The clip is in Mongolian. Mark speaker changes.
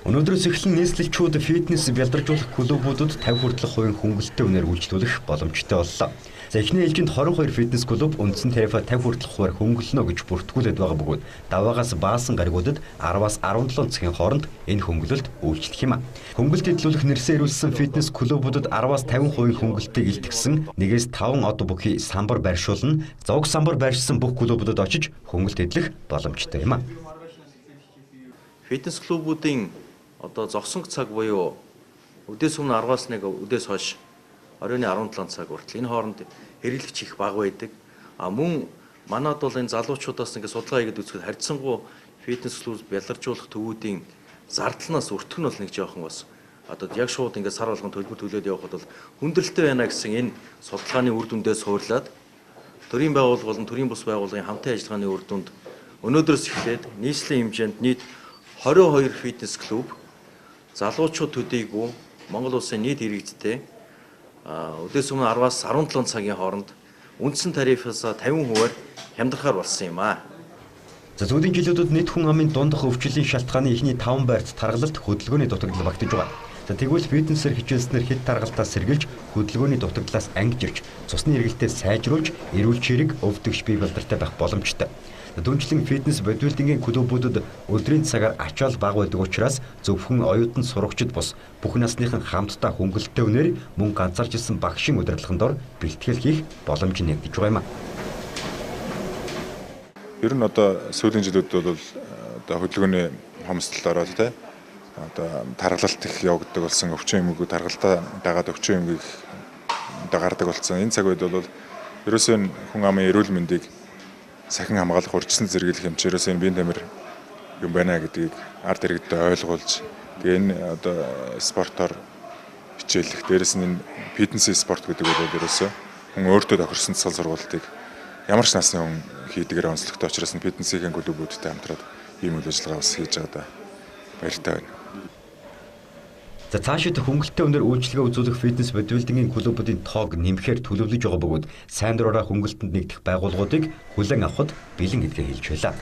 Speaker 1: Өнөөдрөөс эхлэн нийслэлчүүд фитнес бялдаржуулах клубуудад 50 хүртэлх хувийн хөнгөлөлттэй үнээр үйлчлүүлэх боломжтой боллоо. За эхний ээлжинд 22 фитнес клуб үндсэн тарифа 50 хүртэлх хувиар хөнгөлнө гэж бүртгүүлээд байгаа бөгөөд даваагаас баасан гаригуудад 10-аас 17 цагийн хооронд энэ хөнгөлөлт үйлчлэх юм а. Хөнгөлөлт идэлүүлэх нэрсээ ирүүлсэн фитнес клубуудад 10-аас 50% хөнгөлөлтийг илтгэсэн 1-5 од бүхий самбар байршуулна. Зовг самбар байршсан бүх клубуудад очиж хөнгөлөлт идэлэх боломжтой юм а.
Speaker 2: Фитнес клубуудын одоо зогсон цаг буюу өдөөс өмнө 10-аас 1 өдөөс хойш оройн 17 цаг хүртэл энэ хооронд хэрэглэгч их бага байдаг. Мөн манайд бол энэ залуучуудаас ингээд судалгаа хийгээд үзэхэд харьцангуй фитнес клуб бялдаржуулах төвүүдийн зардлнаас өртөх нь бол нэг жоохон бас одоо яг шууд ингээд сар болгон төлбөр төлөөд явахад бол хүндрэлтэй байна гэсэн энэ судалгааны үр дүндээс суурлаад төрийн байгууллага болон төрийн бус байгууллагын хамтын ажиллагааны үр дүнд өнөөдрөөс эхлээд нийслэлийн хэмжээнд нийт 22 фитнес клуб залуучууд төдийгүй Монгол улсын нийт иргэдтэй өдөөс өмнө 10-аас 17 цагийн хооронд үндсэн тарифаас 50%-аар хямдрахаар болсон юм а.
Speaker 1: За сүүлийн жилүүдэд нийт хүн амын дундах өвчлөлийн шалтгааны эхний 5 байрт таргалалт хөдөлгөөний дутагдал багтаж байгаа. За тэгвэл фитнесээр хичээлснээр хэд таргалтаас сэргийлж хөдөлгөөний дутагдлаас ангижирч цусны эргэлтээ сайжруулж эрүүл чирэг өвдөгч бие балдартай байх боломжтой. Түнчлэн фитнес бодибилдингийн клубуудад өдрийн цагаар ачаал бага байдаг учраас зөвхөн оюутан сурагчид бус бүх насныхан хамтдаа хөнгөлөлттэй үнээр мөн ганцаарч ирсэн багшийн удирдлагын дор бэлтгэл хийх боломж нэгдэж байгаа юм а.
Speaker 3: Ер нь одоо сүүлийн жилүүд бол одоо хөдөлгөөний хомсдолд ороод одоо таргалалт их явагддаг болсон, өвчин эмгэгүүд таргалтаа дагаад өвчин эмгэг одоо гардаг болсон. Энэ цаг үед бол ерөөсөө хүн амын эрүүл мэндийг сахин хамгаалах урьдчилан зэрэглэх хэмжээрээс энэ биеийн тамир юм байна гэдгийг ард иргэдэд ойлгуулж тэгээ энэ одоо спортоор хичээлэх дээрэс нь энэ фитнес спорт гэдэг бол ерөөсөө хүн өөртөө тохирсон цал сургалтыг ямар ч насны хүн хийдгээр онцлогтой учраас нь фитнесийн клубүүдтэй хамтраад ийм үйл ажиллагаа бас хийж байгаа да баяртай байна.
Speaker 1: За цаашид хөнгөлөлттэй үнээр үйлчлэгээ үзүүлэх фитнес бодибилдингийн клубуудын тоог нэмэхээр төлөвлөж байгаа бөгөөд сайн дураараа хөнгөлөлтөнд нэгдэх байгууллагуудыг хүлээн авахд бэлэн гэдгээ хэлж байлаа.